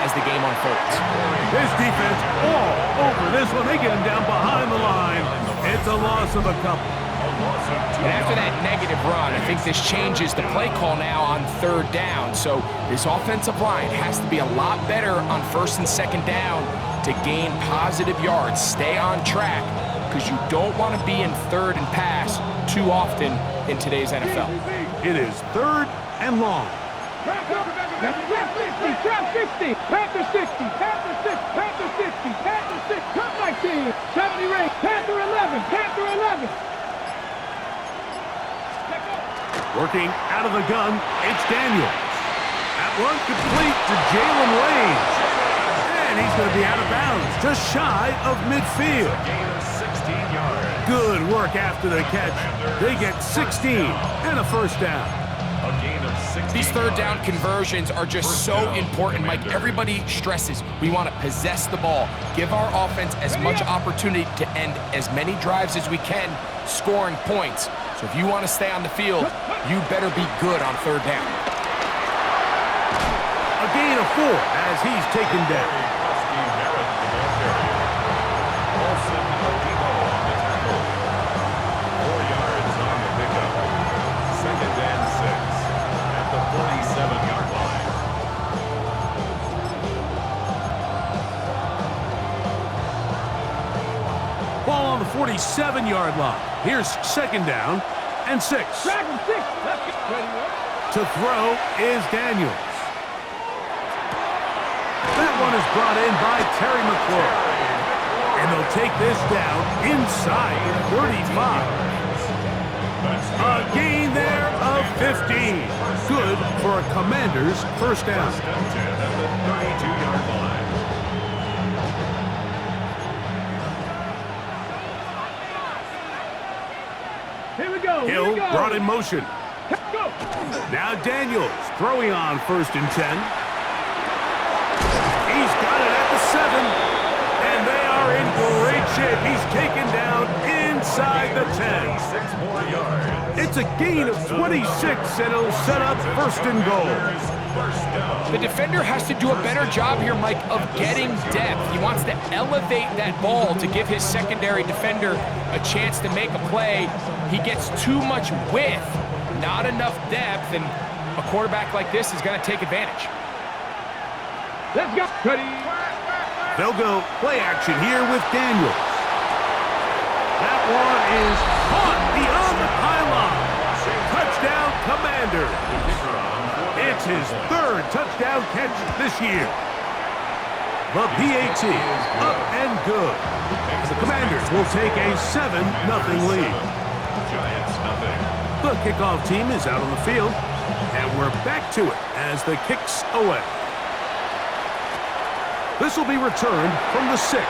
as the game unfolds. His defense all over this one. They get him down behind the line. It's a loss of a couple. And after that negative run, I think this changes the play call now on third down. So this offensive line has to be a lot better on first and second down to gain positive yards. Stay on track, because you don't want to be in third and pass too often in today's NFL. It is third and long. Trap 50, trap 60, Panther 60, Panther 6, Panther 60, Panther 6, cut 19, 70 ring, Panther 11, Panther 11. Working out of the gun, it's Daniels. That one complete to Jalen Range. And he's going to be out of bounds, just shy of midfield. Good work after the catch. They get 16 and a first down. These third down conversions are just so important, Mike. Everybody stresses we want to possess the ball, give our offense as much opportunity to end as many drives as we can, scoring points. So if you want to stay on the field, you better be good on third down. A gain of 4 as he's taken down. Ball on the 47-yard line. Here's second down and 6. To throw is Daniels. That one is brought in by Terry McLaurin. And they'll take this down inside 35. A gain there of 15. Good for a Commander's first down. Here we go. Hill brought in motion. Now Daniels throwing on first and 10. He's got it at the 7. And they are in great shape. He's taken down inside the 10. It's a gain of 26, and it'll set up first and goal. The defender has to do a better job here, Mike, of getting depth. He wants to elevate that ball to give his secondary defender a chance to make a play. He gets too much width, not enough depth, and a quarterback like this is going to take advantage. Let's go. They'll go play action here with Daniels. That one is caught beyond the pylon. Touchdown, Commander. It's his third touchdown catch this year. The PAT up and good. The Commanders will take a 7-0 lead. The kickoff team is out on the field, and we're back to it as the kick's away. This will be returned from the 6.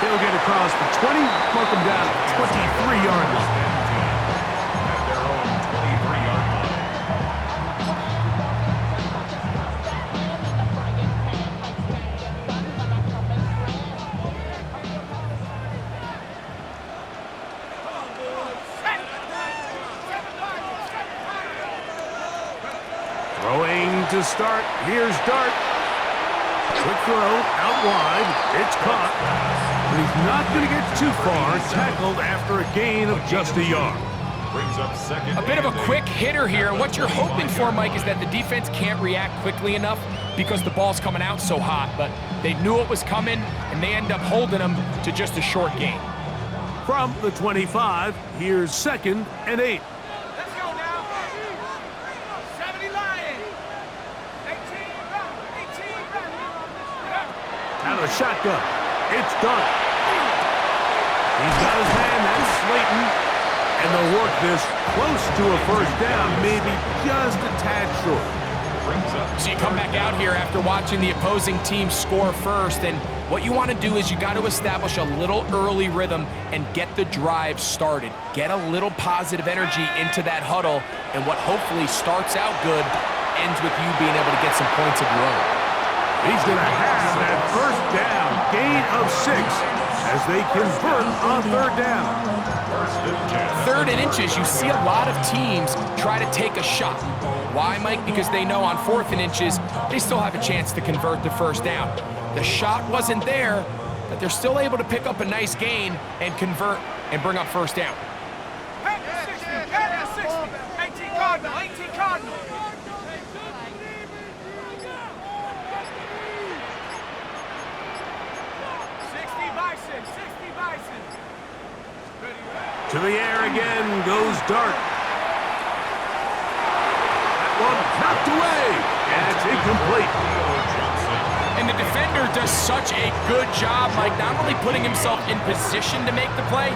He'll get across the 20, mark him down at the 23-yard line. Throwing to start, here's Dart. Quick throw, out wide, it's caught. But he's not going to get too far, tackled after a gain of just a yard. A bit of a quick hitter here, and what you're hoping for, Mike, is that the defense can't react quickly enough because the ball's coming out so hot, but they knew it was coming, and they end up holding them to just a short gain. From the 25, here's second and 8. Let's go now. 70 Lions. 18 run. 18 run. Out of the shotgun, it's done. He's got his man, that's Slayton. And they'll work this close to a first down, maybe just a tad short. So you come back out here after watching the opposing team score first, and what you want to do is you got to establish a little early rhythm and get the drive started. Get a little positive energy into that huddle, and what hopefully starts out good ends with you being able to get some points of your own. He's going to have that first down, gain of 6, as they convert on third down. 3rd and inches, you see a lot of teams try to take a shot. Why, Mike? Because they know on 4th and inches, they still have a chance to convert the first down. The shot wasn't there, but they're still able to pick up a nice gain and convert and bring up first down. 18 Cardinal, 18 Cardinal. 60 Bison. To the air again goes Dart. That one knocked away, and it's incomplete. And the defender does such a good job, Mike, not only putting himself in position to make the play,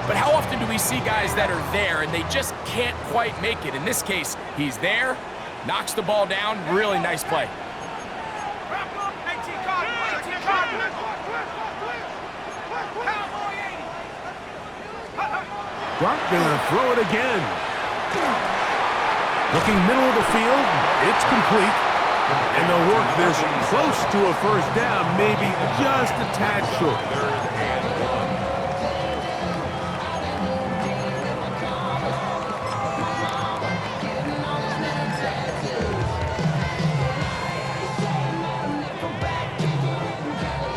but how often do we see guys that are there and they just can't quite make it? In this case, he's there, knocks the ball down, really nice play. 18 Cardinal. Dart gonna throw it again. Looking middle of the field, it's complete. And they'll work this close to a first down, maybe just a tad short.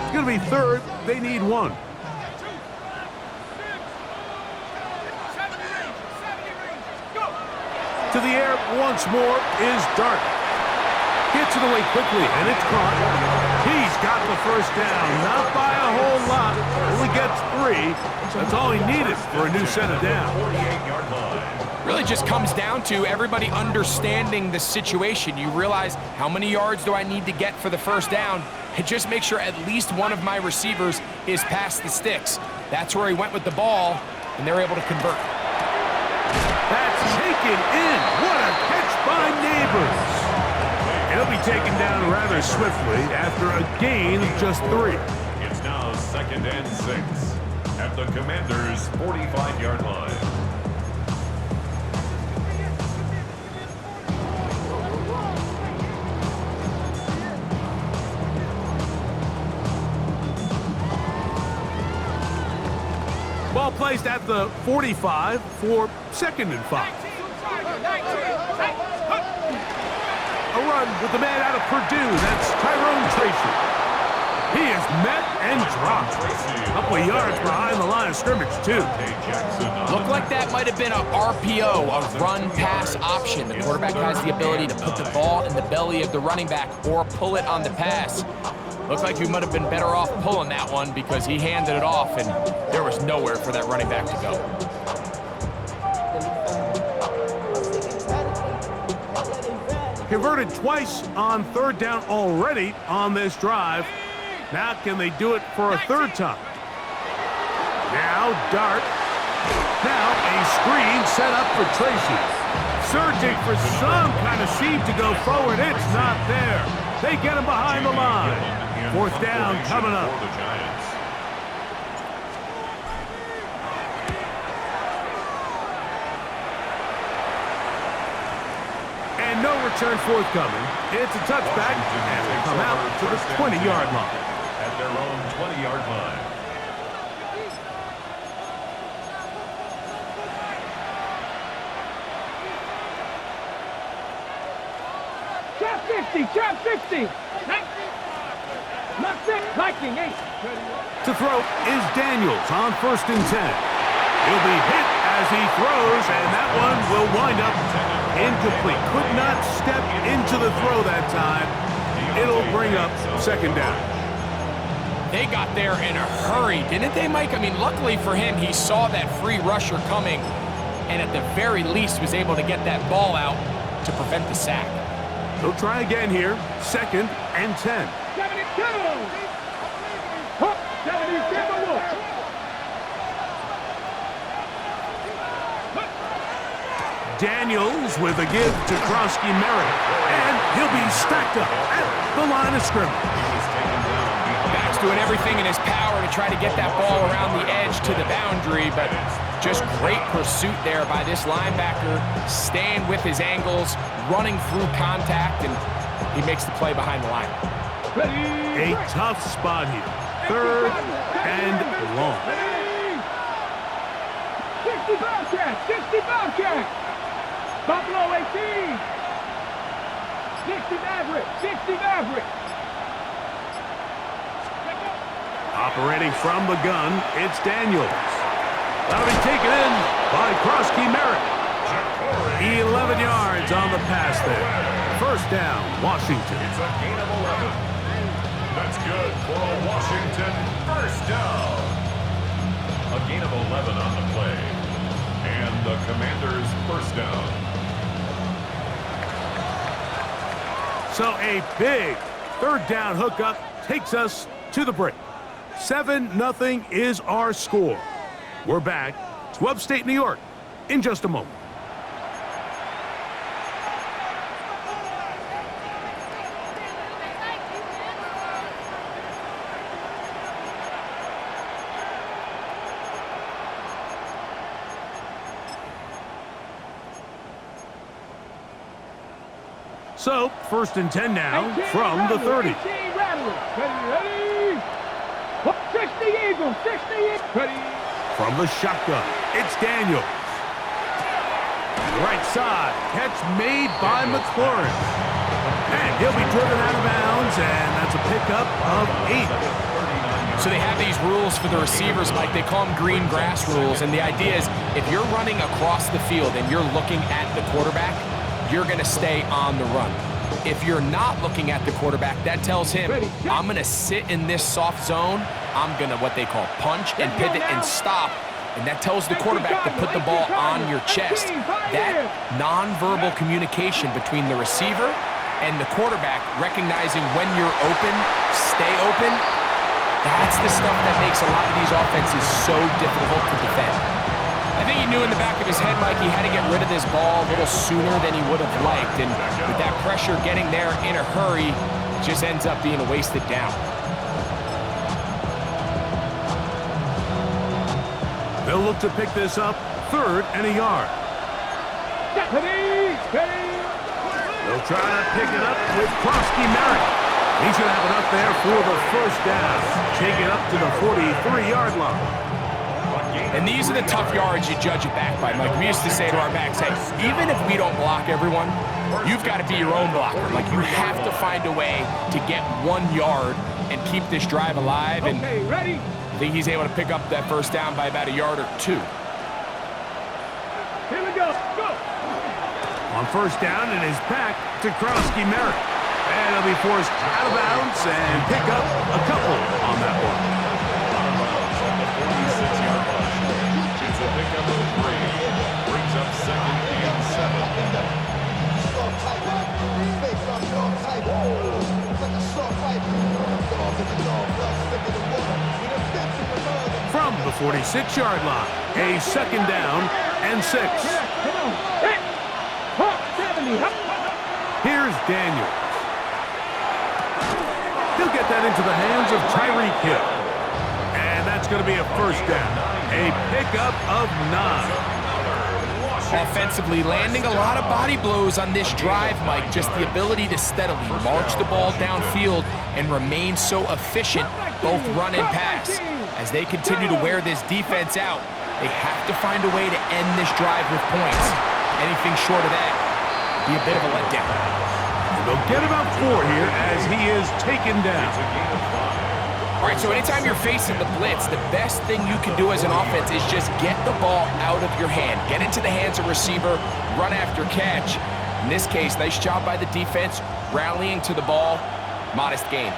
It's gonna be third, they need one. To the air once more is Dart. Gets it away quickly, and it's caught. He's got the first down, not by a whole lot. Only gets 3. That's all he needed for a new set of downs. Really just comes down to everybody understanding the situation. You realize, how many yards do I need to get for the first down? And just make sure at least one of my receivers is past the sticks. That's where he went with the ball, and they're able to convert. That's taken in. What a catch by Neighbors. He'll be taken down rather swiftly after a gain of just 3. It's now 2nd and 6 at the Commanders' 45-yard line. Ball placed at the 45 for 2nd and 5. A run with the man out of Purdue. That's Tyrone Tracy. He is met and dropped. A couple of yards behind the line of scrimmage, too. Looked like that might have been a RPO, a run-pass option. The quarterback has the ability to put the ball in the belly of the running back or pull it on the pass. Looked like he might have been better off pulling that one because he handed it off, and there was nowhere for that running back to go. Converted twice on 3rd down already on this drive. Now can they do it for a 3rd time? Now Dart. Now a screen set up for Tracy. Searching for some kind of seam to go forward. It's not there. They get him behind the line. 4th down coming up. And no return forthcoming. It's a touchback, and they come out to the 20-yard line. At their own 20-yard line. Trap 60. Not 6. Viking 8. To throw is Daniels on 1st and 10. He'll be hit as he throws, and that one will wind up incomplete. Could not step into the throw that time. It'll bring up 2nd down. They got there in a hurry, didn't they, Mike? I mean, luckily for him, he saw that free rusher coming and at the very least was able to get that ball out to prevent the sack. They'll try again here. 2nd and 10. 72. 77. Daniels with a give to Krosky Merritt, and he'll be stacked up at the line of scrimmage. Max doing everything in his power to try to get that ball around the edge to the boundary, but just great pursuit there by this linebacker, staying with his angles, running through contact, and he makes the play behind the line. A tough spot here. 3rd and long. 60 Bobcat. 60 Bobcat. Buffalo 18. 60 Maverick. 60 Maverick. Operating from the gun, it's Daniels. That'll be taken in by Krosky Merritt. 11 yards on the pass there. First down, Washington. It's a gain of 11. That's good for a Washington first down. A gain of 11 on the play. And the Commanders first down. So a big third down hookup takes us to the break. 7-0 is our score. We're back to upstate New York in just a moment. So, first and 10 now from the 30. 18 Rattlers. Ready. 60 Eagles. 60 Eagles. Ready. From the shotgun, it's Daniels. Right side, catch made by McLaurin. And he'll be driven out of bounds, and that's a pickup of 8. So they have these rules for the receivers, Mike. They call them green grass rules. And the idea is if you're running across the field and you're looking at the quarterback, you're going to stay on the run. If you're not looking at the quarterback, that tells him, I'm going to sit in this soft zone. I'm going to what they call punch and pivot and stop. And that tells the quarterback to put the ball on your chest. That nonverbal communication between the receiver and the quarterback, recognizing when you're open, stay open, that's the stuff that makes a lot of these offenses so difficult to defend. I think he knew in the back of his head, Mike, he had to get rid of this ball a little sooner than he would have liked. And with that pressure getting there in a hurry, it just ends up being a wasted down. They'll look to pick this up, 3rd and a yard. They'll try to pick it up with Krosky Merritt. He should have enough there for the first down. Take it up to the 43-yard line. And these are the tough yards you judge it back by. Like we used to say to our backs, hey, even if we don't block everyone, you've got to be your own blocker. Like you have to find a way to get 1 yard and keep this drive alive. And ready. I think he's able to pick up that first down by about a yard or 2. Here we go. Go. On first down, it is back to Krosky Merritt. And he'll be forced out of bounds and pick up a couple on that one. It's a pickup of 3. Brings up 2nd and 7. From the 46-yard line, a 2nd down and 6. Come on. 70. Here's Daniels. He'll get that into the hands of Tyreek Hill. And that's going to be a first down. A pickup of 9. Offensively, landing a lot of body blows on this drive, Mike. Just the ability to steadily march the ball downfield and remain so efficient, both run and pass. As they continue to wear this defense out, they have to find a way to end this drive with points. Anything short of that would be a bit of a letdown. And they'll get about 4 here as he is taken down. All right, so anytime you're facing the blitz, the best thing you can do as an offense is just get the ball out of your hand. Get into the hands of receiver, run after catch. In this case, nice job by the defense, rallying to the ball. Modest gain.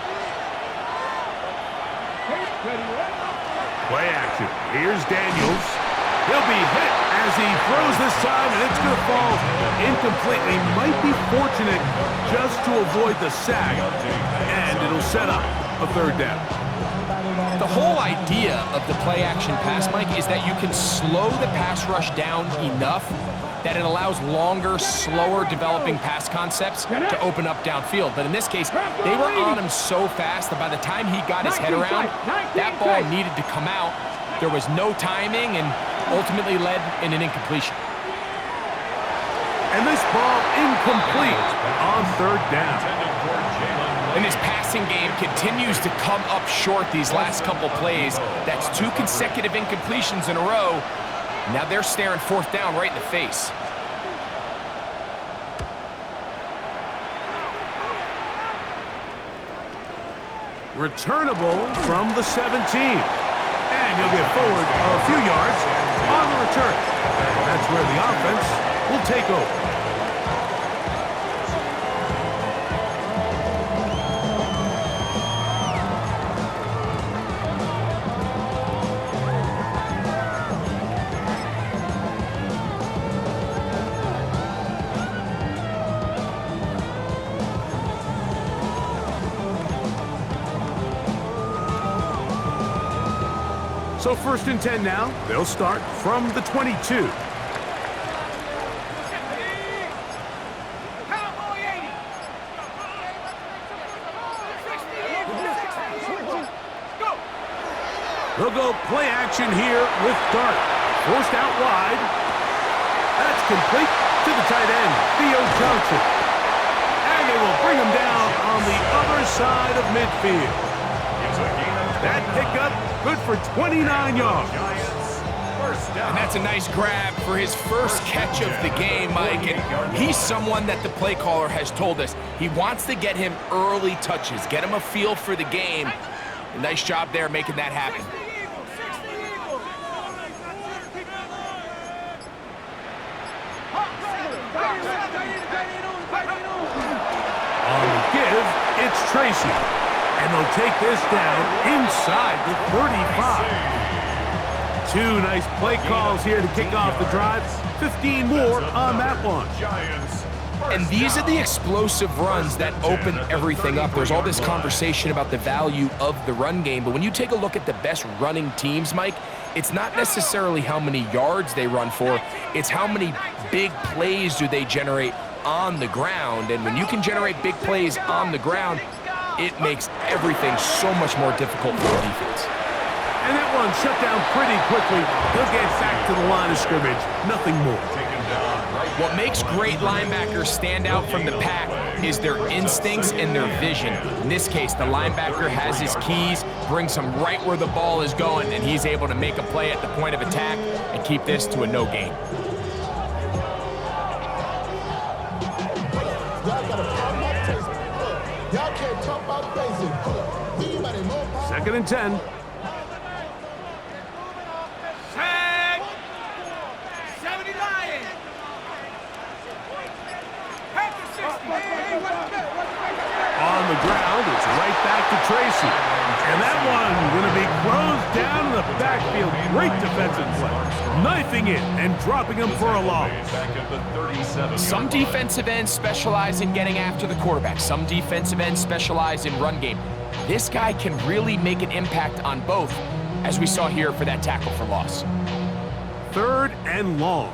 Play action. Here's Daniels. He'll be hit as he throws this time, and it's going to fall incompletely. Might be fortunate just to avoid the sack, and it'll set up a 3rd down. The whole idea of the play-action pass, Mike, is that you can slow the pass rush down enough that it allows longer, slower developing pass concepts to open up downfield. But in this case, they were on him so fast that by the time he got his head around, that ball needed to come out. There was no timing and ultimately led in an incompletion. And this ball incomplete on 3rd down. And this passing game continues to come up short these last couple plays. That's 2 consecutive incompletions in a row. Now they're staring 4th down right in the face. Returnable from the 17. And he'll get forward a few yards on the return. And that's where the offense will take over. So 1st and 10 now. They'll start from the 22. They'll go play action here with Dart. Forced out wide. That's complete to the tight end, Theo Johnson. And they will bring him down on the other side of midfield. That pickup, good for 29 yards. And that's a nice grab for his first catch of the game, Mike. And he's someone that the play caller has told us he wants to get him early touches, get him a feel for the game. A nice job there making that happen. On the give, it's Tracy. And they'll take this down inside the 35. Two nice play calls here to kick off the drive. 15 more on that one. And these are the explosive runs that open everything up. There's all this conversation about the value of the run game, but when you take a look at the best running teams, Mike, it's not necessarily how many yards they run for, it's how many big plays do they generate on the ground. And when you can generate big plays on the ground, it makes everything so much more difficult for the defense. And that one shut down pretty quickly. He'll get back to the line of scrimmage. Nothing more. What makes great linebackers stand out from the pack is their instincts and their vision. In this case, the linebacker has his keys, brings him right where the ball is going, and he's able to make a play at the point of attack and keep this to a no gain. Second and 10. On the ground, it's right back to Tracy. And that one going to be closed down in the backfield. Great defensive play. Knifing it and dropping him for a loss. Some defensive ends specialize in getting after the quarterback. Some defensive ends specialize in run game. This guy can really make an impact on both, as we saw here for that tackle for loss. 3rd and long.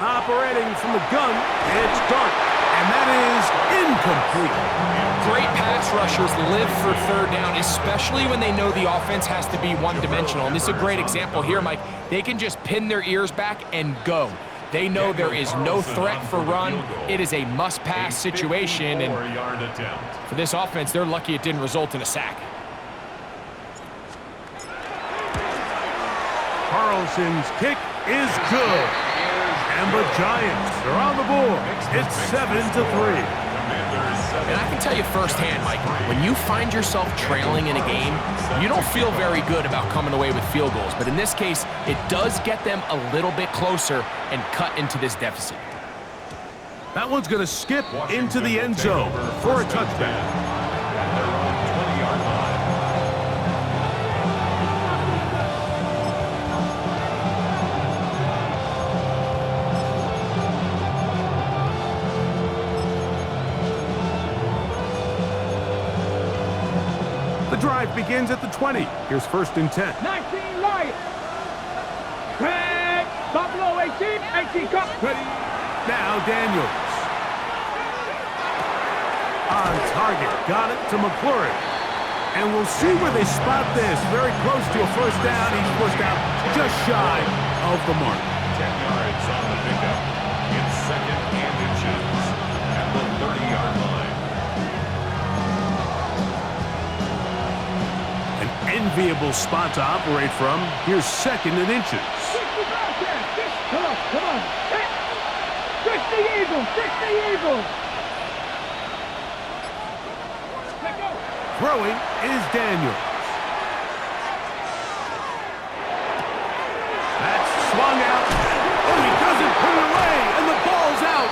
Operating from the gun, it's Dart, and that is incomplete. Great pass rushers live for 3rd down, especially when they know the offense has to be one-dimensional. And this is a great example here, Mike. They can just pin their ears back and go. They know there is no threat for run. It is a must-pass situation, and for this offense, they're lucky it didn't result in a sack. Carlson's kick is good. And the Giants are on the board. It's 7-3. And I can tell you firsthand, Mike, when you find yourself trailing in a game, you don't feel very good about coming away with field goals. But in this case, it does get them a little bit closer and cut into this deficit. That one's going to skip into the end zone for a touchdown. The drive begins at the 20. Here's 1st and 10. 19 Lions. Craig. Buffalo 18. 18 Cup. Now Daniels. On target. Got it to McClure. And we'll see where they spot this. Very close to a 1st down. He's pushed out just shy of the mark. 10 yards on the pickup. It's 2nd and inches at the 30-yard line. enviable spot to operate from. Here's 2nd and inches. 60 Bobcats. Come on, come on. 60 Eagles, 60 Eagles. Let go. Throwing is Daniels. That's swung out. Oh, he doesn't put it away, and the ball's out.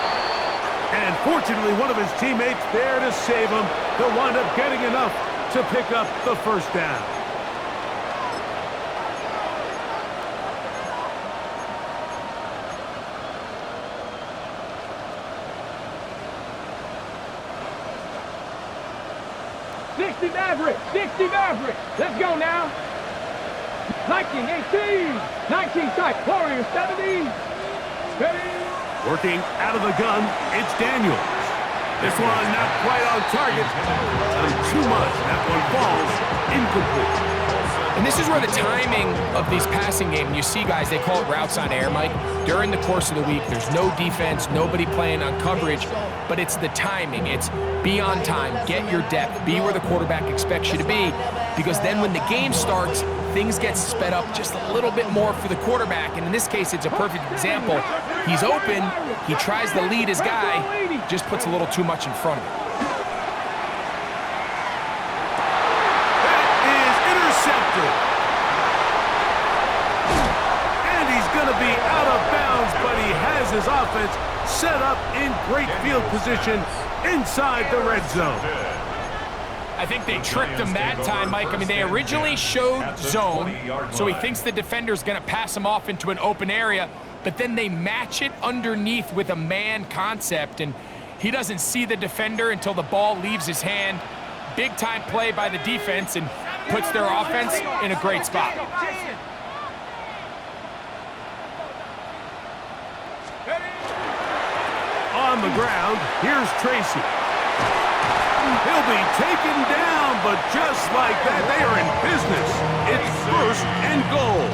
And fortunately, one of his teammates there to save him. He'll wind up getting enough to pick up the first down. Maverick, 60 Maverick. Let's go now. 1918, 19 tight. Warrior 70. Ready. Working out of the gun, it's Daniels. This one not quite on target. Too much. That one falls incomplete. And this is where the timing of these passing games, you see guys, they call it routes on air, Mike. During the course of the week, there's no defense, nobody playing on coverage, but it's the timing. It's be on time, get your depth, be where the quarterback expects you to be, because then when the game starts, things get sped up just a little bit more for the quarterback. And in this case, it's a perfect example. He's open, he tries to lead his guy, just puts a little too much in front of him. And he's going to be out of bounds, but he has his offense set up in great field position inside the red zone. I think they tricked him that time, Mike. I mean, they originally showed zone, so he thinks the defender's going to pass him off into an open area, but then they match it underneath with a man concept, and he doesn't see the defender until the ball leaves his hand. Big-time play by the defense, and puts their offense in a great spot. On the ground, here's Tracy. He'll be taken down, but just like that, they are in business. It's 1st and goal.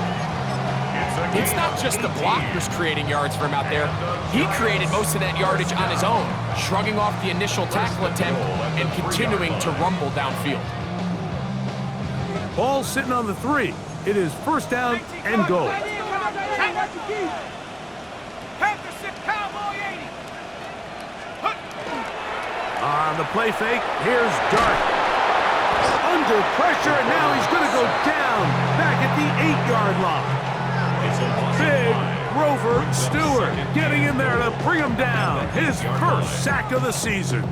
It's not just the blockers creating yards for him out there. He created most of that yardage on his own, shrugging off the initial tackle attempt and continuing to rumble downfield. Ball sitting on the 3. It is 1st down and goal. On the play fake, here's Dart. Under pressure, and now he's going to go down back at the 8-yard line. Big Grover Stewart getting in there to bring him down. His first sack of the season.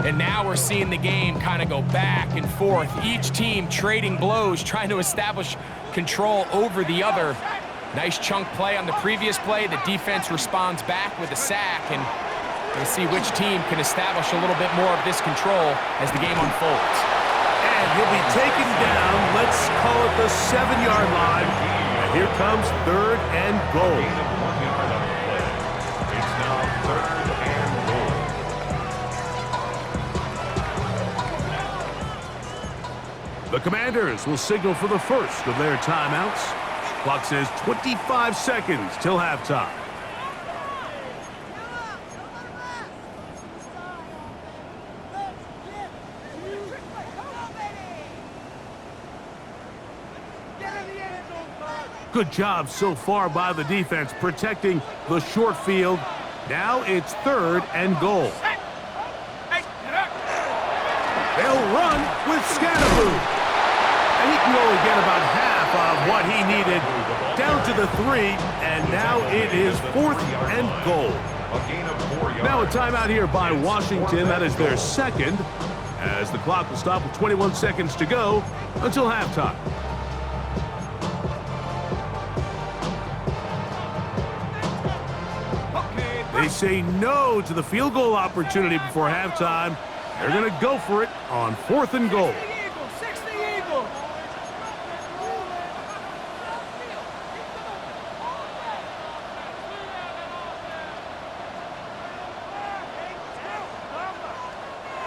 And now we're seeing the game kind of go back and forth. Each team trading blows, trying to establish control over the other. Nice chunk play on the previous play. The defense responds back with a sack, and we'll see which team can establish a little bit more of this control as the game unfolds. And he'll be taken down, let's call it the 7-yard line. And here comes 3rd and goal. It's now 3rd and goal. The Commanders will signal for the first of their timeouts. Clock says 25 seconds till halftime. Good job so far by the defense protecting the short field. Now it's 3rd and goal. They'll run with Scatterboo. And he can only get about half of what he needed. Down to the 3, and now it is 4th and goal. Now a timeout here by Washington. That is their 2nd, as the clock will stop with 21 seconds to go until halftime. They say no to the field goal opportunity before halftime. They're going to go for it on 4th and goal.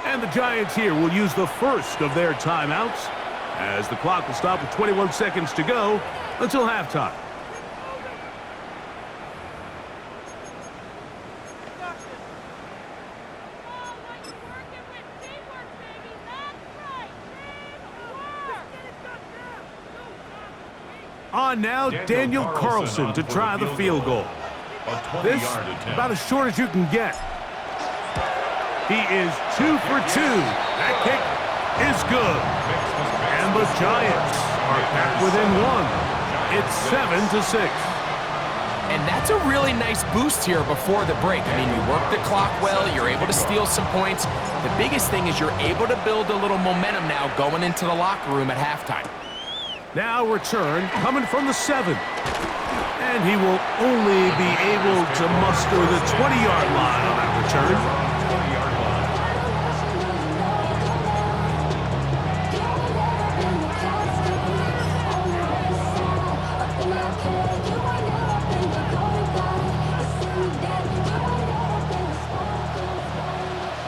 And the Giants here will use the first of their timeouts, as the clock will stop with 21 seconds to go until halftime. On now, Daniel Carlson to try the field goal. This, about as short as you can get. He is 2 for 2. That kick is good. And the Giants are back within 1. It's 7-6. And that's a really nice boost here before the break. I mean, you work the clock well, you're able to steal some points. The biggest thing is you're able to build a little momentum now going into the locker room at halftime. Now return coming from the 7. And he will only be able to muster the 20-yard line on that return.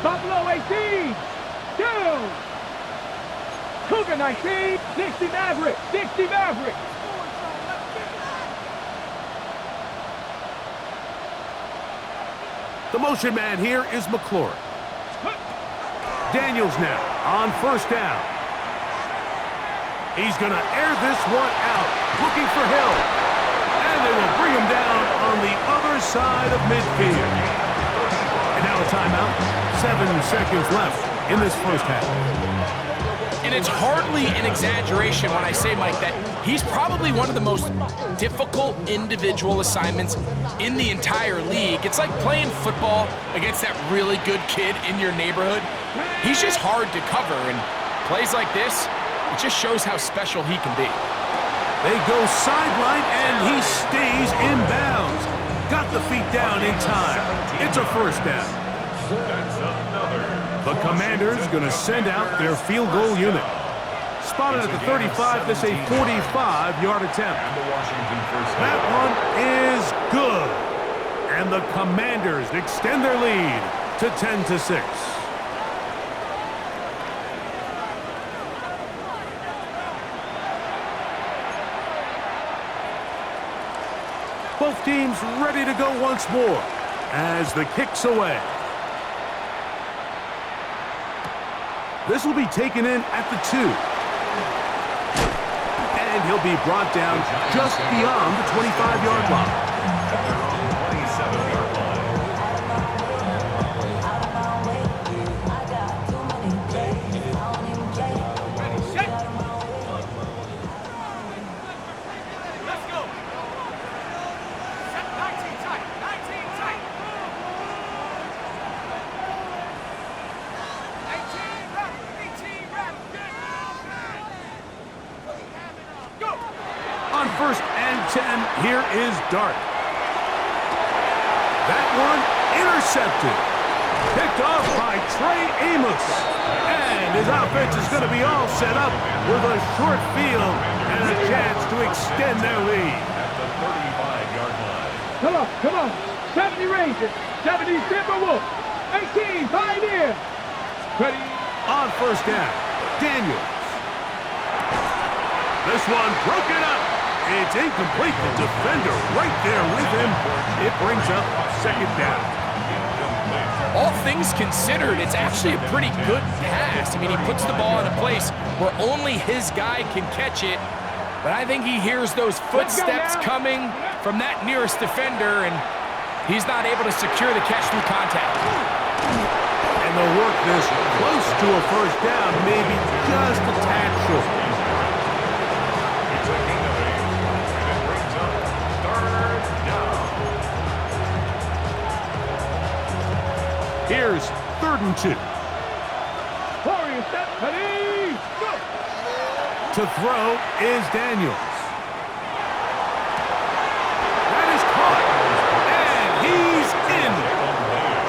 Buffalo 18, 2. Cougar 19, 60 Maverick, 60 Maverick. The motion man here is McClure. Daniels now on first down. He's going to air this one out, looking for Hill. And they will bring him down on the other side of midfield. And now a timeout. 7 seconds left in this first half. And it's hardly an exaggeration when I say, Mike, that he's probably one of the most difficult individual assignments in the entire league. It's like playing football against that really good kid in your neighborhood. He's just hard to cover, and plays like this, it just shows how special he can be. They go sideline, and he stays in bounds. Got the feet down in time. It's a first down. The Commanders going to send out their field goal unit. Spotted at the 35, this a 45-yard attempt. That one is good. And the Commanders extend their lead to 10-6. Both teams ready to go once more as the kick's away. This will be taken in at the 2. And he'll be brought down just beyond the 25-yard line. First and 10, here is Dart. That one intercepted. Picked off by Trey Amos. And his offense is going to be all set up with a short field and a chance to extend their lead. At the 35-yard line. Come on. 70 Rangers, 70 Timberwolves, 18 Pioneers. Ready? On first down, Daniels. This one broken up. It's incomplete. The defender right there with him. It brings up second down. All things considered, it's actually a pretty good pass. I mean, he puts the ball in a place where only his guy can catch it. But I think he hears those footsteps coming from that nearest defender, and he's not able to secure the catch through contact. And they'll work this close to a first down, maybe just a tad short. Here's 3rd and 2. Warriors set, ready, go! To throw is Daniels. That is caught. And he's in.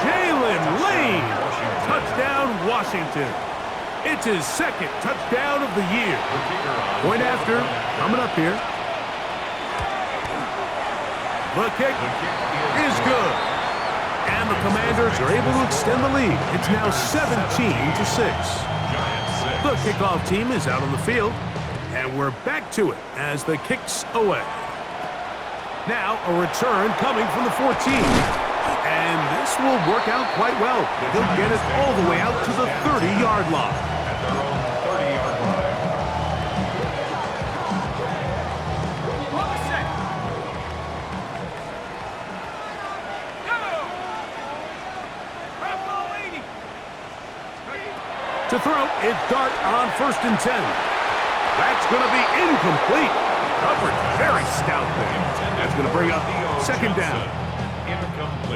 Jalen Lane. Touchdown, Washington. It's his 2nd touchdown of the year. Point after, coming up here. The kick is good. And the Commanders are able to extend the lead. It's now 17-6. The kickoff team is out on the field, and we're back to it as the kick's away. Now a return coming from the 14. And this will work out quite well. He'll get it all the way out to the 30-yard line. To throw, it's Dart on 1st and 10. That's going to be incomplete. Covered very stout there. That's going to bring up 2nd down.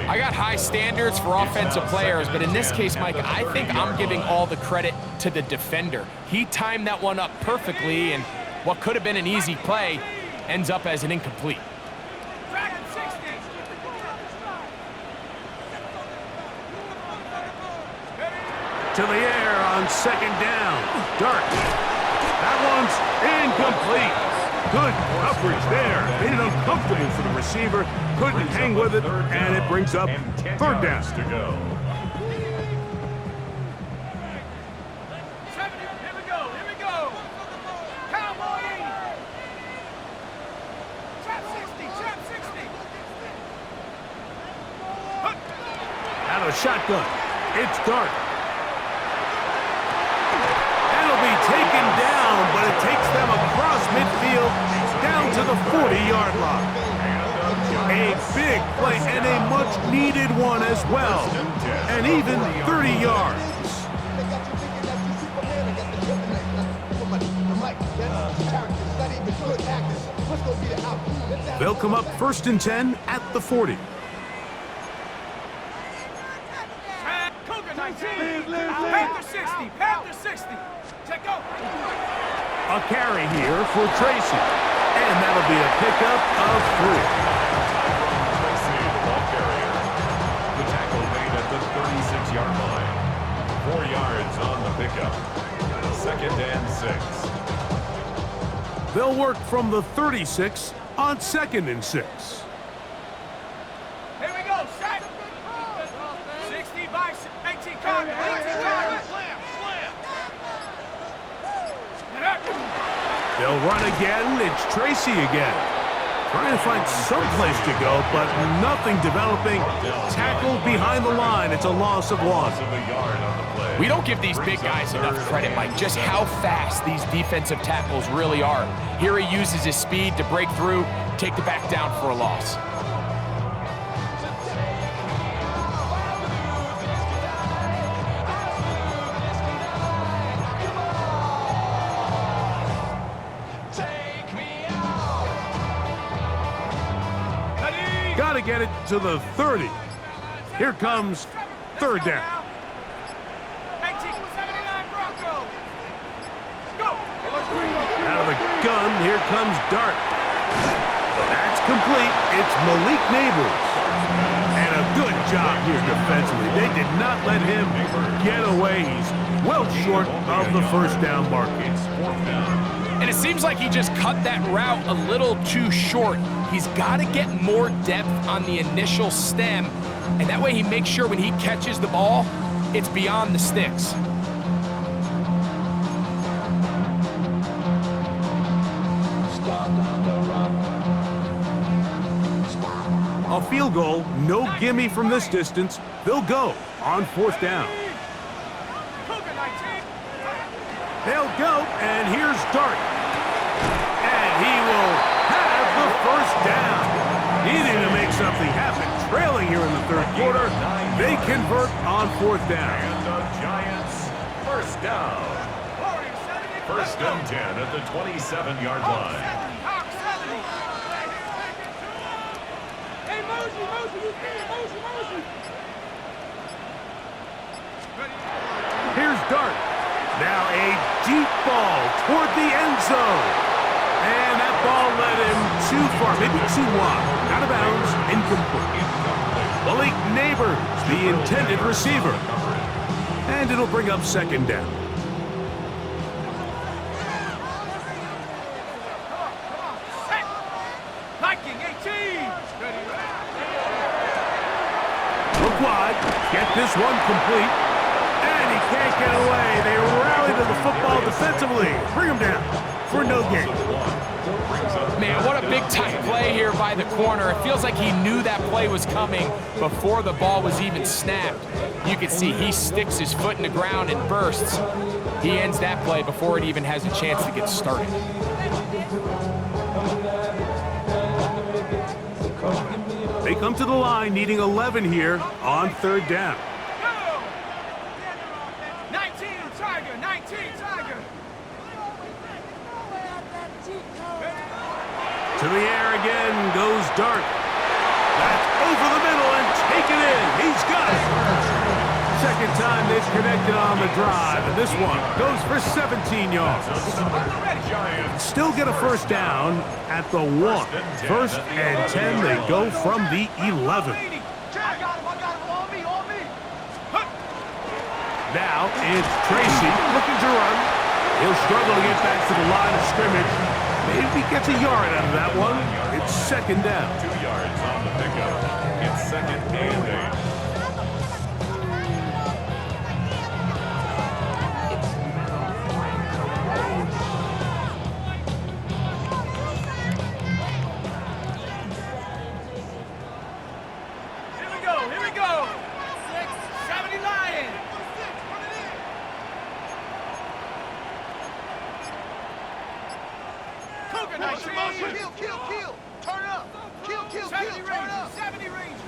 I got high standards for offensive players, but in this case, Mike, I think I'm giving all the credit to the defender. He timed that one up perfectly, and what could have been an easy play ends up as an incomplete. To the air on 2nd down. Dart. That one's incomplete. Good coverage there. Made it uncomfortable for the receiver. Couldn't hang with it, and it brings up 3rd down. To go. Here we go. Cowboy! Trap 60. Out of the shotgun. It's Dart. That'll be taken down, but it takes them across midfield down to the 40-yard line. A big play and a much-needed one as well. And even 30 yards. They'll come up 1st and 10 at the 40. Panther 60. Check out. A carry here for Tracy. And that'll be a pickup of 3. Tracy, the ball carrier. The tackle made at the 36-yard line. 4 yards on the pickup. 2nd and 6. They'll work from the 36 on 2nd and 6. Here we go, set. 60 by 18 Carter. They'll run again. It's Tracy again. Trying to find some place to go, but nothing developing. Tackled behind the line. It's a loss of 1. We don't give these big guys enough credit, Mike, just how fast these defensive tackles really are. Here he uses his speed to break through, take the back down for a loss. Got to get it to the 30. Here comes 3rd down. 1879 Bronco. Go. Out of the gun, here comes Dart. That's complete. It's Malik Neighbors. And a good job here defensively. They did not let him get away. He's well short of the 1st down marker. And it seems like he just cut that route a little too short. He's got to get more depth on the initial stem, and that way he makes sure when he catches the ball, it's beyond the sticks. A field goal, no gimme from this distance. They'll go on 4th down. They'll go, and here's Dart. And he will have the 1st down. Needing to make something happen. Trailing here in the 3rd quarter. They convert on 4th down. And the Giants, 1st down. 1st and 10 at the 27-yard line. Hey, Mosey, you see it, Mosey. Here's Dart. Now a deep ball toward the end zone. And that ball led him too far, maybe too wide. Out of bounds, incomplete. Malik Neighbors, the intended receiver. And it'll bring up 2nd down. Viking 18. Look wide. Get this one complete. And he can't get away. They rally to the football defensively. Bring him down for no gain. Man, what a big-time play here by the corner. It feels like he knew that play was coming before the ball was even snapped. You can see he sticks his foot in the ground and bursts. He ends that play before it even has a chance to get started. They come to the line needing 11 here on 3rd down. 19 Tiger, To the air again goes Dart. That's over the middle and taken in. He's got it. Second time they've connected on the drive, and this one goes for 17 yards. Still get a first down at the 1. First and 10, they go from the 11. Now it's Tracy looking to run. He'll struggle to get back to the line of scrimmage. Maybe gets a yard out of that one. It's second down. 2 yards on the pickup. It's second and 8. Here we go. 70 Lions. Cougar 19. Kill. Turn up. Kill. 70 Turn up. Rangers. 70 Rangers.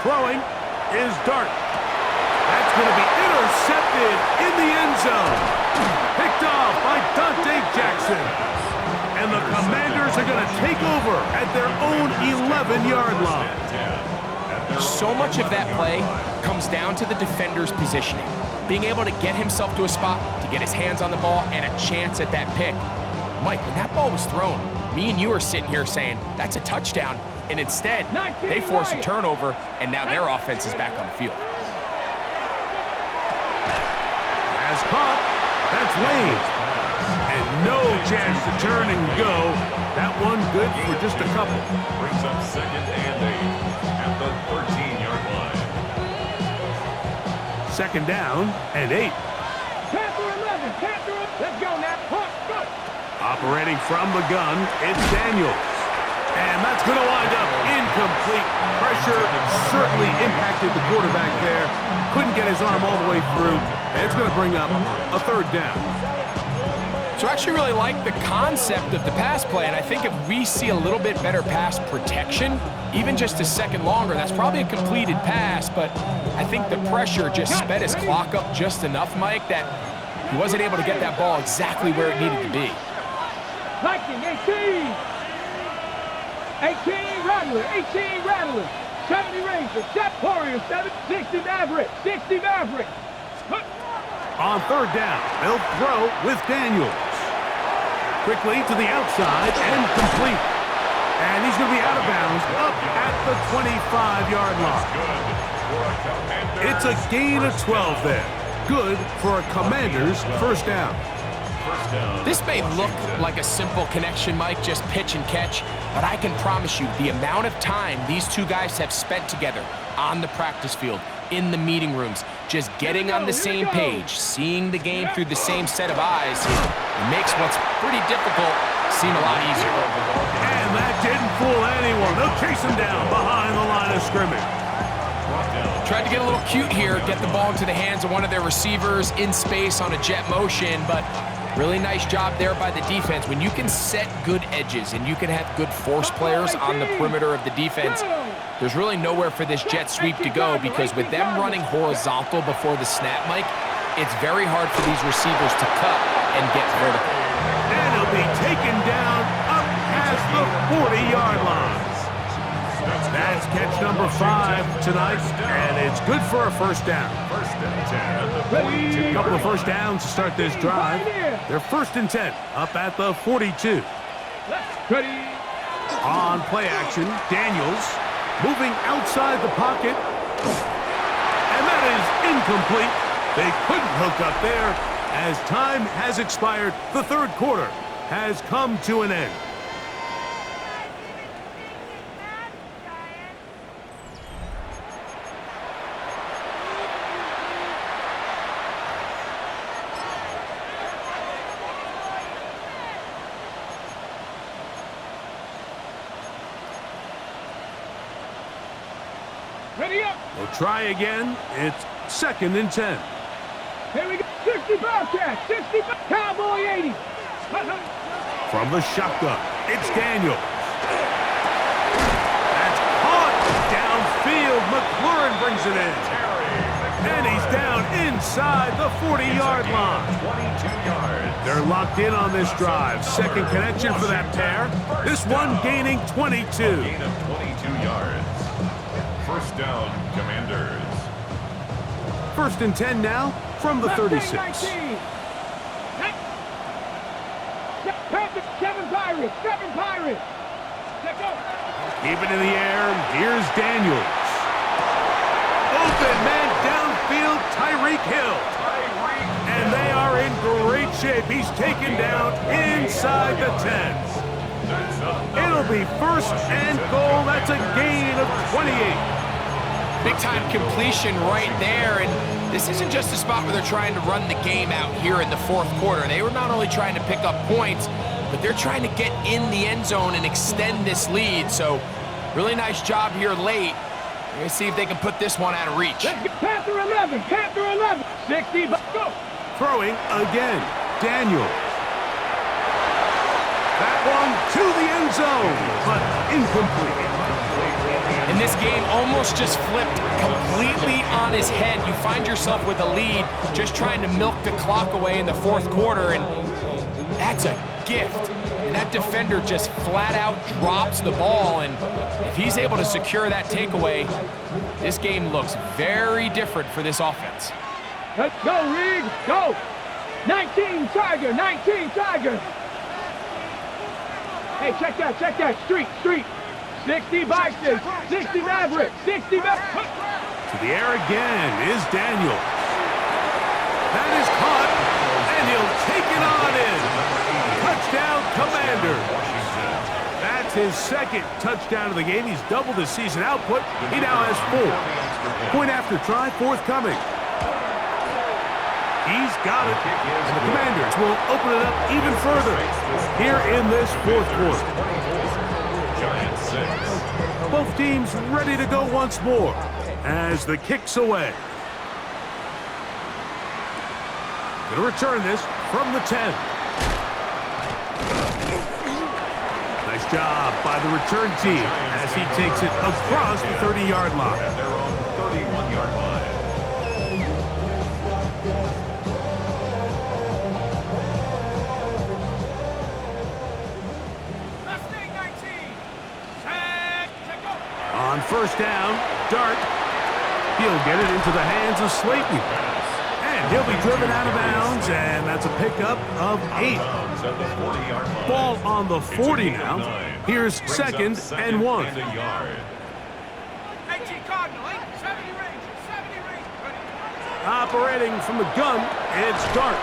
Throwing is Dart. That's going to be intercepted in the end zone. Picked off by Dante Jackson. And the Commanders are going to take over at their own 11-yard line. So much of that play comes down to the defender's positioning. Being able to get himself to a spot, to get his hands on the ball, and a chance at that pick. Mike, when that ball was thrown, me and you are sitting here saying, that's a touchdown. And instead, they force a turnover, and now their offense is back on the field. Has caught. That's Wayne. And no chance to turn and go. That one good for just a couple. Brings up second and 8 at the 13-yard line. Second down and 8. Panther 11. Panther. Let's go now. Good. Operating from the gun, it's Daniels. And that's going to wind up incomplete. Pressure certainly impacted the quarterback there. Couldn't get his arm all the way through. And it's going to bring up a third down. So I actually really like the concept of the pass play, and I think if we see a little bit better pass protection, even just a second longer, that's probably a completed pass, but I think the pressure just sped his clock up just enough, Mike, that he wasn't able to get that ball exactly where it needed to be. Viking 18. 18 Rattler. 18 Rattler. 70 Rangers. Warriors 7. 60 Maverick. 60 Maverick. On third down, they'll throw with Daniels. Quickly to the outside and complete. And he's going to be out of bounds up at the 25-yard line. It's a gain of 12 there. Good for a Commander's first down. This may look like a simple connection, Mike, just pitch and catch, but I can promise you the amount of time these two guys have spent together on the practice field, in the meeting rooms, just getting on the same page, seeing the game through the same set of eyes, it makes what's pretty difficult seem a lot easier. And that didn't fool anyone. They'll chase him down behind the line of scrimmage. Tried to get a little cute here, get the ball into the hands of one of their receivers in space on a jet motion, but really nice job there by the defense. When you can set good edges and you can have good force players on the perimeter of the defense, there's really nowhere for this jet sweep to go, because with them running horizontal before the snap, Mike, it's very hard for these receivers to cut and get vertical. And he'll be taken down up past the 40-yard line. That's catch number 5 tonight, and it's good for a first down. First and 10 at the 42. A couple of first downs to start this drive. They're first and 10 up at the 42. Ready. On play action, Daniels moving outside the pocket. And that is incomplete. They couldn't hook up there. As time has expired, the third quarter has come to an end. Ready up. We'll try again. It's second and 10. Here we go. 60 Bobcat. 60 Cowboy 80. From the shotgun, it's Daniels. That's caught downfield. McLaurin brings it in. And he's down inside the 40-yard line. 22 yards. They're locked in on this drive. Second connection for that pair. This one gaining 22. Gain of 22 yards. First down, Commanders. First and 10 now from the 36. 7 Pirates. 7 Pirates. Let's go. Keep it in the air. Here's Daniels. Open man downfield, Tyreek Hill. And they are in great shape. He's taken down inside the 10. It'll be first and goal. That's a gain of 28. Big-time completion right there, and this isn't just a spot where they're trying to run the game out here in the fourth quarter. They were not only trying to pick up points, but they're trying to get in the end zone and extend this lead. So really nice job here late. We're going to see if they can put this one out of reach. Panther 11. Panther 11. 60. Go. Throwing again. Daniels. That one to the end zone, but incomplete. And this game almost just flipped completely on his head. You find yourself with a lead, just trying to milk the clock away in the fourth quarter, and that's a gift. And that defender just flat out drops the ball, and if he's able to secure that takeaway, this game looks very different for this offense. Let's go, Reed. Go. 19 Tiger. 19 Tiger. Hey, check that. Check that. Street. 60 Bison, 60 Maverick, 60 Maverick. To the air again is Daniels. That is caught, and he'll take it on in. Touchdown, Commander. That's his second touchdown of the game. He's doubled his season output. He now has 4. Point after try, forthcoming. He's got it, and the Commanders will open it up even further here in this fourth quarter. Giants 6. Both teams ready to go once more as the kick's away. Going to return this from the 10. Nice job by the return team as he takes it across the 30-yard line. At their own 31-yard line. On first down, Dart. He'll get it into the hands of Slayton. And he'll be driven out of bounds, and that's a pickup of 8. Ball on the 40 now. Here's second and 1. Operating from the gun, it's Dart.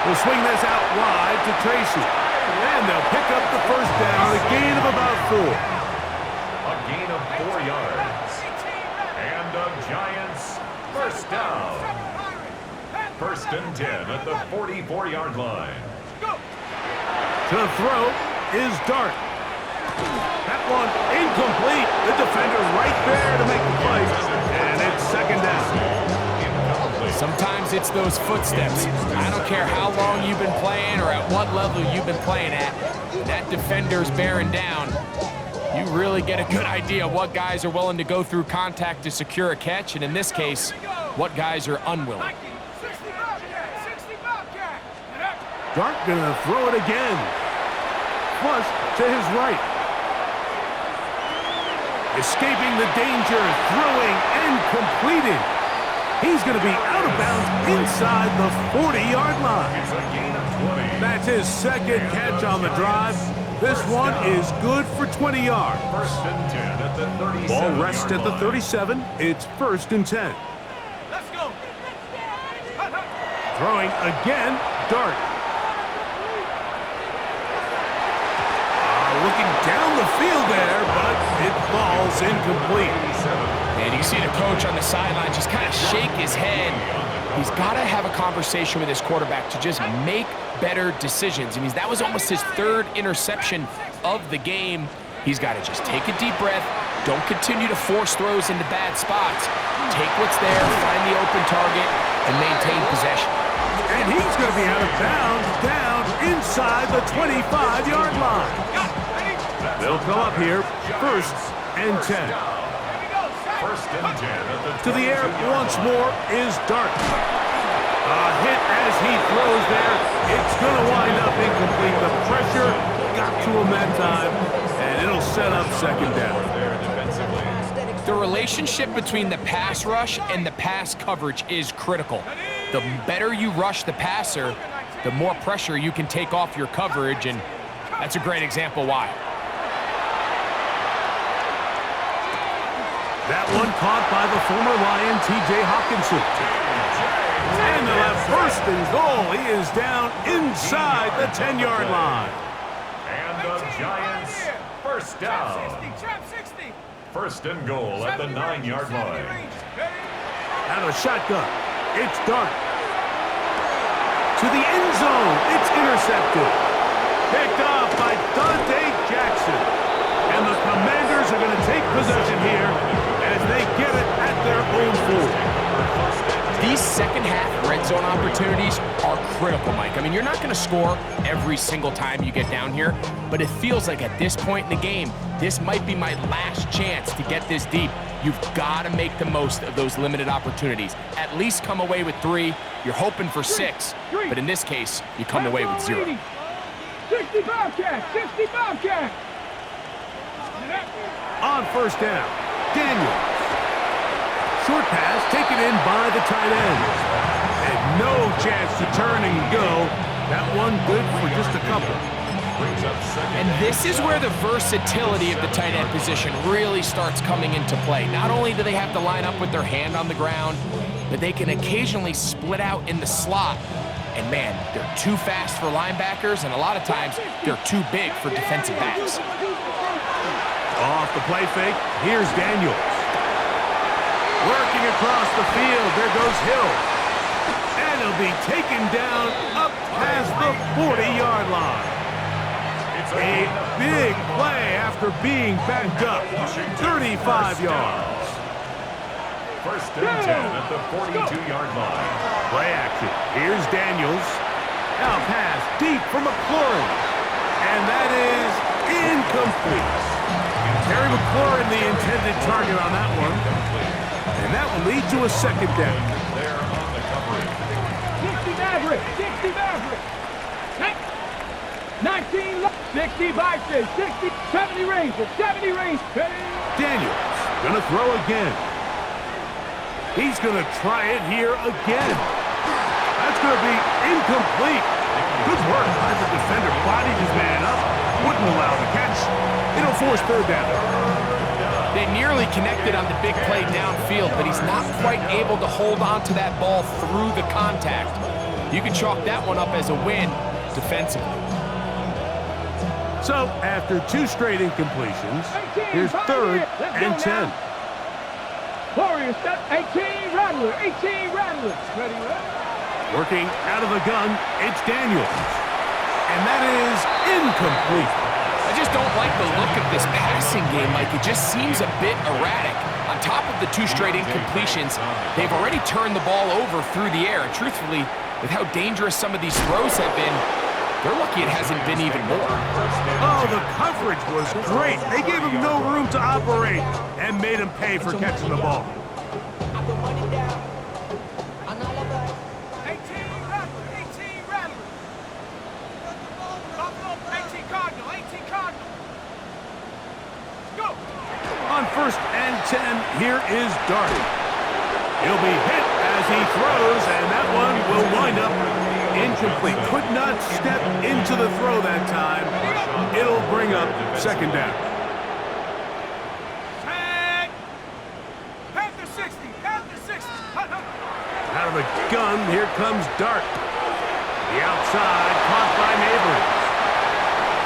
We'll swing this out wide to Tracy. And they'll pick up the first down, a gain of about 4. A gain of 4 yards. And the Giants first down. First and 10 at the 44-yard line. To throw is Dart. That one incomplete. The defender right there to make the play. And it's second down. Sometimes it's those footsteps. I don't care how long you've been playing or at what level you've been playing at. That defender's bearing down. You really get a good idea of what guys are willing to go through contact to secure a catch, and in this case, what guys are unwilling. Dart gonna throw it again. Flush to his right. Escaping the danger, throwing and completing. He's gonna be out of bounds inside the 40-yard line. It's a gain of 20. That's his second catch on the drive. This one is good for 20 yards. First and 10 at the 37. Ball rests at the 37. It's first and 10. Let's go. Throwing again, Dart. Looking down the field there, but it falls incomplete. And you see the coach on the sideline just kind of shake his head. He's got to have a conversation with his quarterback to just make better decisions. I mean, that was almost his 3rd interception of the game. He's got to just take a deep breath. Don't continue to force throws into bad spots. Take what's there, find the open target, and maintain possession. And he's going to be out of bounds down inside the 25-yard line. They'll come up here first and 10. First and 10 at the To the air once more is Dart. A hit as he throws there. It's going to wind incomplete. The pressure got to him that time, and it'll set up second down. The relationship between the pass rush and the pass coverage is critical. The better you rush the passer, the more pressure you can take off your coverage, and that's a great example why. That one caught by the former Lion, T.J. Hawkinson. And they'll have first and goal. He is down inside the 10-yard line. And the Giants first down. First and goal at the 9-yard line. Out of the shotgun. It's Dart. To the end zone. It's intercepted. Picked off by Dante Jackson. And the Commanders are going to take possession here as they get it at their own 4. These second-half red zone opportunities are critical, Mike. I mean, you're not going to score every single time you get down here, but it feels like at this point in the game, this might be my last chance to get this deep. You've got to make the most of those limited opportunities. At least come away with 3. You're hoping for 6, but in this case, you come away with 0. 65 catch, 65 catch. On first down, Daniels. Short pass taken in by the tight end. And no chance to turn and go. That one good for just a couple. And this is where the versatility of the tight end position really starts coming into play. Not only do they have to line up with their hand on the ground, but they can occasionally split out in the slot. And man, they're too fast for linebackers, and a lot of times they're too big for defensive backs. Off the play fake, here's Daniels. Working across the field, there goes Hill. And he'll be taken down up past the 40-yard line. A big play after being backed up. 35 yards. First and 10 at the 42-yard line. Play action. Here's Daniels. Now pass deep for McLaurin. And that is incomplete. Terry McLaurin, the intended target on that one. And that will lead to a second down. There on the coverage. 60 Maverick, 60 Maverick. 19, 60 Vikings, 60, 70 Rangers, 70 Rangers. Daniels gonna throw again. He's gonna try it here again. That's gonna be incomplete. Good work by the defender. Bodied his man up. Wouldn't allow the catch. It'll force third down. They nearly connected on the big play downfield, but he's not quite able to hold on to that ball through the contact. You can chalk that one up as a win defensively. So, after 2 straight incompletions, here's third and 10. Warriors, 18 Rattler, 18 Rattler. Ready, Working out of the gun, it's Daniels. And that is incomplete. I just don't like the look of this passing game, Mike. It just seems a bit erratic. On top of the 2 straight incompletions, they've already turned the ball over through the air. And truthfully, with how dangerous some of these throws have been, they're lucky it hasn't been even more. Oh, the coverage was great. They gave him no room to operate and made him pay for catching the ball. 18 Rattler, 18 Rattler. Buffalo, 18 Cardinal, 18 Cardinal. Go. On first and 10, here is Dart. He'll be hit as he throws, and that one will wind up incomplete. Could not step into the throw that time. It'll bring up second down. Panther 60, Panther 60. Out of the gun, here comes Dart. The outside, caught by Neighbors.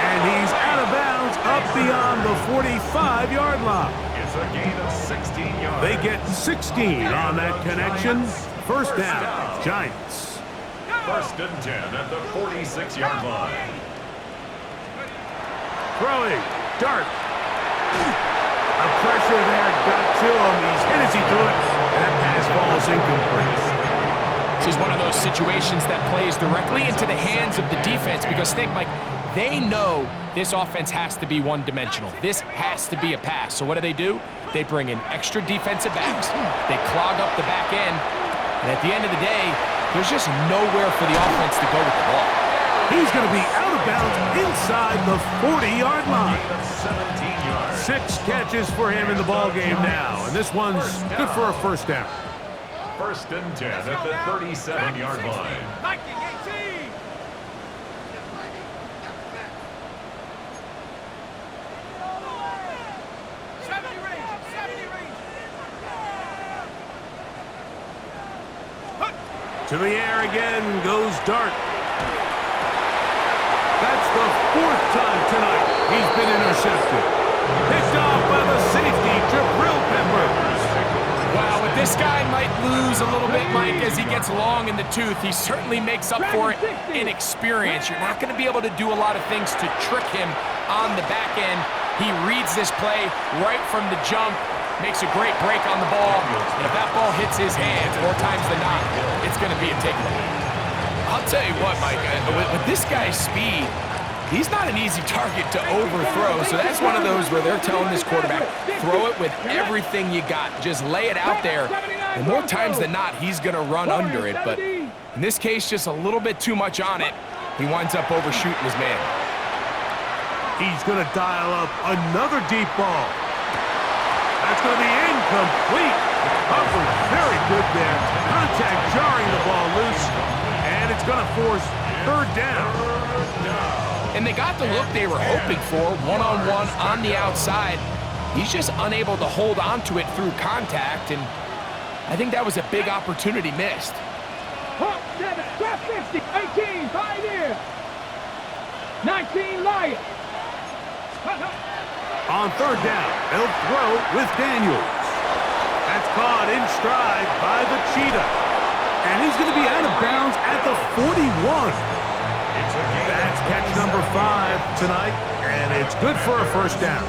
And he's out of bounds up beyond the 45-yard line. It's a gain of 16 yards. They get 16 on that connection. First down, Giants. First and 10 at the 46-yard line. Throwing, Dart. The pressure there got to him. He's hit as he threw it, and that pass falls incomplete. This is one of those situations that plays directly into the hands of the defense because think, Mike, they know this offense has to be one-dimensional. This has to be a pass. So what do? They bring in extra defensive backs. They clog up the back end, and at the end of the day, there's just nowhere for the offense to go with the ball. He's going to be out of bounds inside the 40-yard line. 17 yards. 6 catches for him in the ball game now, and this one's good for a first down. First and 10 at the 37-yard line. Viking 18. To the air again goes Dart. That's the 4th time tonight he's been intercepted. Picked off by the safety, Jabril Peppers. Wow, but this guy might lose a little bit, Mike, as he gets long in the tooth. He certainly makes up for it in experience. You're not going to be able to do a lot of things to trick him on the back end. He reads this play right from the jump, makes a great break on the ball, and if that ball hits his hands more times than not, it's going to be a takeaway. I'll tell you what, Mike, with this guy's speed, he's not an easy target to overthrow, so that's one of those where they're telling this quarterback, throw it with everything you got. Just lay it out there, and more times than not, he's going to run under it, but in this case, just a little bit too much on it. He winds up overshooting his man. He's going to dial up another deep ball. That's going to be incomplete. Coverage very good there. Contact jarring the ball loose, and it's going to force 3rd down. And they got the look they were hoping for, one-on-one on the outside. He's just unable to hold on to it through contact, and I think that was a big opportunity missed. 7, 50, 18, Pioneer. 19, Lions. On 3rd down, they'll throw with Daniels. That's caught in stride by the Cheetah. And he's going to be out of bounds at the 41. That's catch number 5 tonight, and it's good for a first down.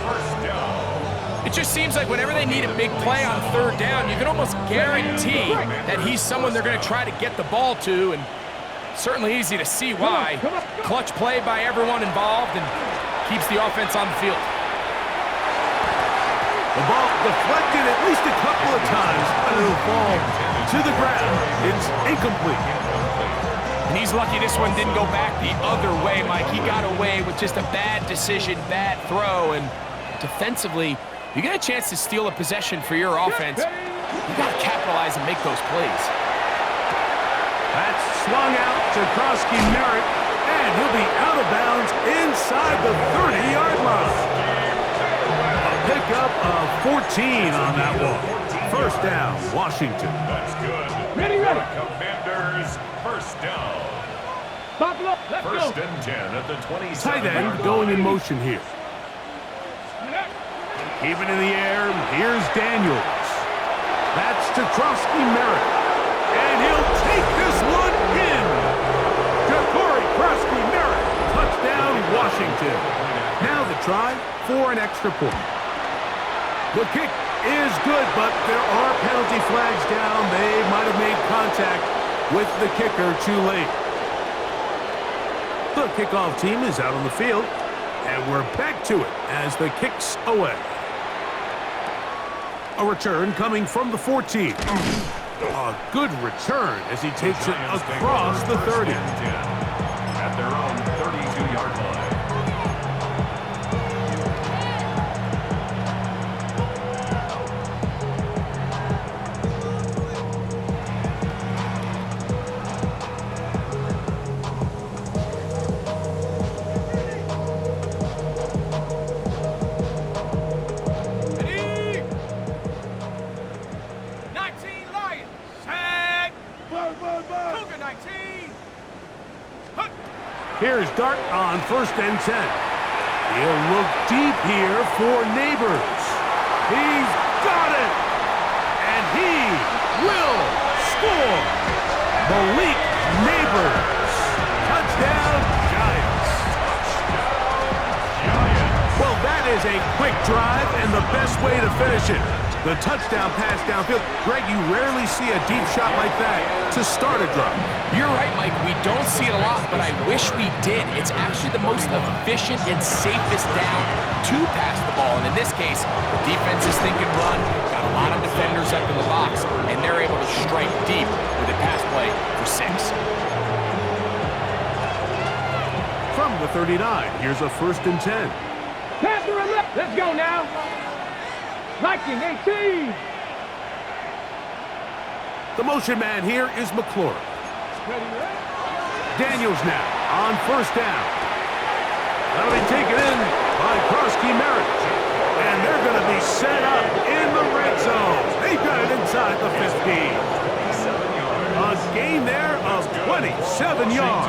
It just seems like whenever they need a big play on 3rd down, you can almost guarantee that he's someone they're going to try to get the ball to, and certainly easy to see why. Clutch play by everyone involved and keeps the offense on the field. The ball deflected at least a couple of times, but it'll fall to the ground. It's incomplete. And he's lucky this one didn't go back the other way, Mike. He got away with just a bad decision, bad throw, and defensively, you get a chance to steal a possession for your offense. You got to capitalize and make those plays. That's swung out to Krosky Merritt, and he'll be out of bounds inside the 30-yard line. A pickup of 14 on that one. First down, Washington. That's good. Ready. Commanders, first down. Buffalo, let's First go. and 10 at the 27. Tight end going in motion here. Keeping in the air, here's Daniels. That's to Krosky Merritt. And he'll take this one in. Ja'Cory Krosky Merritt. Touchdown, Washington. Now the try for an extra point. The kick is good, but there are penalty flags down. They might have made contact with the kicker too late. The kickoff team is out on the field, and we're back to it as the kick's away. A return coming from the 14. A good return as he takes it across the 30. At their own 32-yard line. Here's Dart on 1st and 10. He'll look deep here for Neighbors. He's got it! And he will score! Malik Neighbors. Touchdown, Giants. Well, that is a quick drive and the best way to finish it. The touchdown pass downfield. Greg, you rarely see a deep shot like that to start a drive. You're right, Mike. We don't see it a lot, but I wish we did. It's actually the most efficient and safest down to pass the ball. And in this case, the defense is thinking run, got a lot of defenders up in the box, and they're able to strike deep with a pass play for 6. from the 39. Here's a 1st and 10. Panther 11. Let's go now. Viking 18. The motion man here is McLaurin. Daniels now on 1st down. That'll be taken in by Krosky Merritt. And they're going to be set up in the red zone. They've got it inside the 15. A gain there of 27 yards.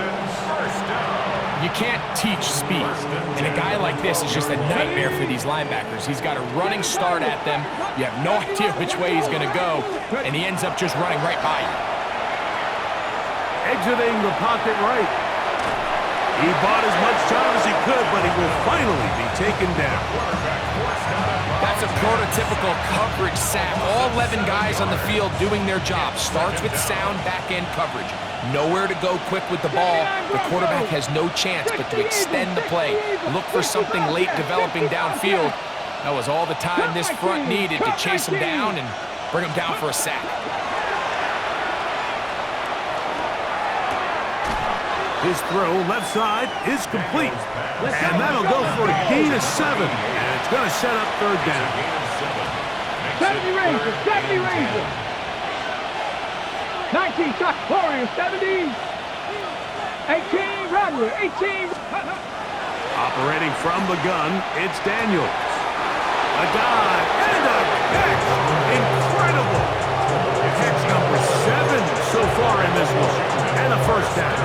You can't teach speed, and a guy like this is just a nightmare for these linebackers. He's got a running start at them. You have no idea which way he's going to go, and he ends up just running right by you. Exiting the pocket right. He bought as much time as he could, but he will finally be taken down. That's a prototypical coverage sack. All 11 guys on the field doing their job. Starts with sound back-end coverage. Nowhere to go quick with the ball. The quarterback has no chance but to extend the play. Look for something late developing downfield. That was all the time this front needed to chase him down and bring him down for a sack. His throw left side is complete. And that'll go for a gain of 7. And it's going to set up 3rd down. 70 Rangers, 70 Rangers. 19 shot Warriors, 70. 18 Rattler, 18. Operating from the gun, it's Daniels. A dive and a catch. Incredible. Catch number 7 so far in this one. And a 1st down.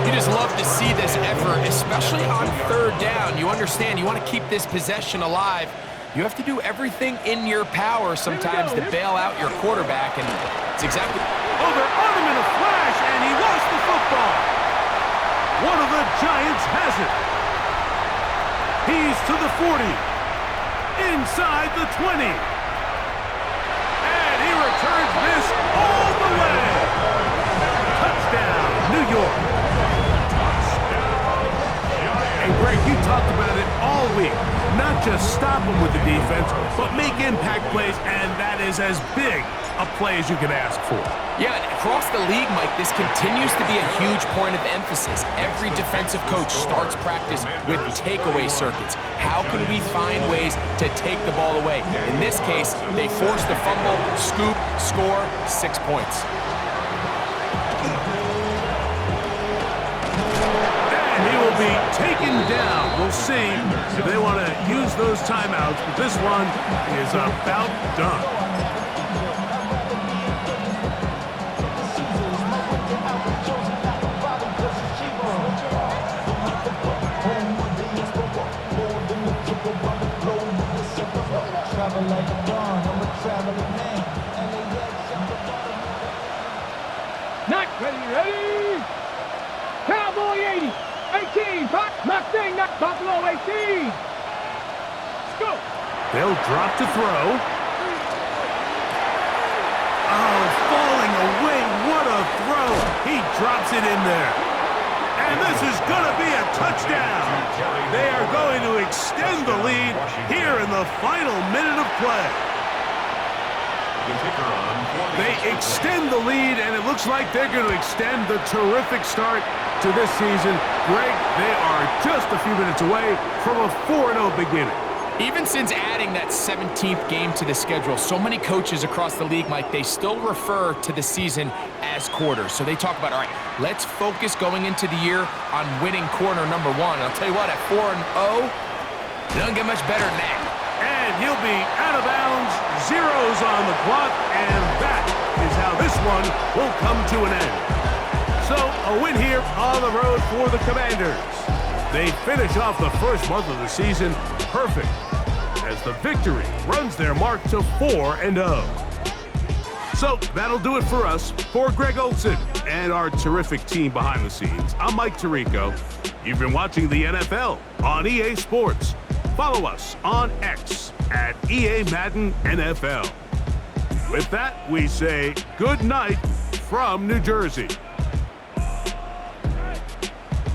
You just love to see this effort, especially on 3rd down. You understand, you want to keep this possession alive. You have to do everything in your power sometimes to bail out your quarterback, and it's exactly... Oh, they're on him in a flash, and he lost the football. One of the Giants has it. He's to the 40. Inside the 20. And he returns this all the way. Touchdown, New York. And Greg, you talked about it all week. Not just stop them with the defense, but make impact plays, and that is as big a play as you can ask for. Yeah, and across the league, Mike, this continues to be a huge point of emphasis. Every defensive coach starts practice with takeaway circuits. How can we find ways to take the ball away? In this case, they forced a fumble, scoop, score, 6 points. He will be taken down. We'll see if they want to use those timeouts, but this one is about done. Not ready. Cowboy 80. 18, Mustang, not Buffalo 18. Let's go. They'll drop to throw. Oh, falling away. What a throw. He drops it in there. And this is going to be a touchdown. They are going to extend the lead here in the final minute of play. They extend the lead, and it looks like they're going to extend the terrific start to this season. Greg, they are just a few minutes away from a 4-0 beginning. Even since adding that 17th game to the schedule, so many coaches across the league, Mike, they still refer to the season as quarters. So they talk about, all right, let's focus going into the year on winning quarter number 1. And I'll tell you what, at 4-0, it doesn't get much better than that. And he'll be out of bounds, zeros on the clock, and that is how this one will come to an end. So, a win here on the road for the Commanders. They finish off the first month of the season perfect, as the victory runs their mark to 4-0. So, that'll do it for us. For Greg Olson and our terrific team behind the scenes, I'm Mike Tirico. You've been watching the NFL on EA Sports. Follow us on X at EA Madden NFL. With that, we say good night from New Jersey.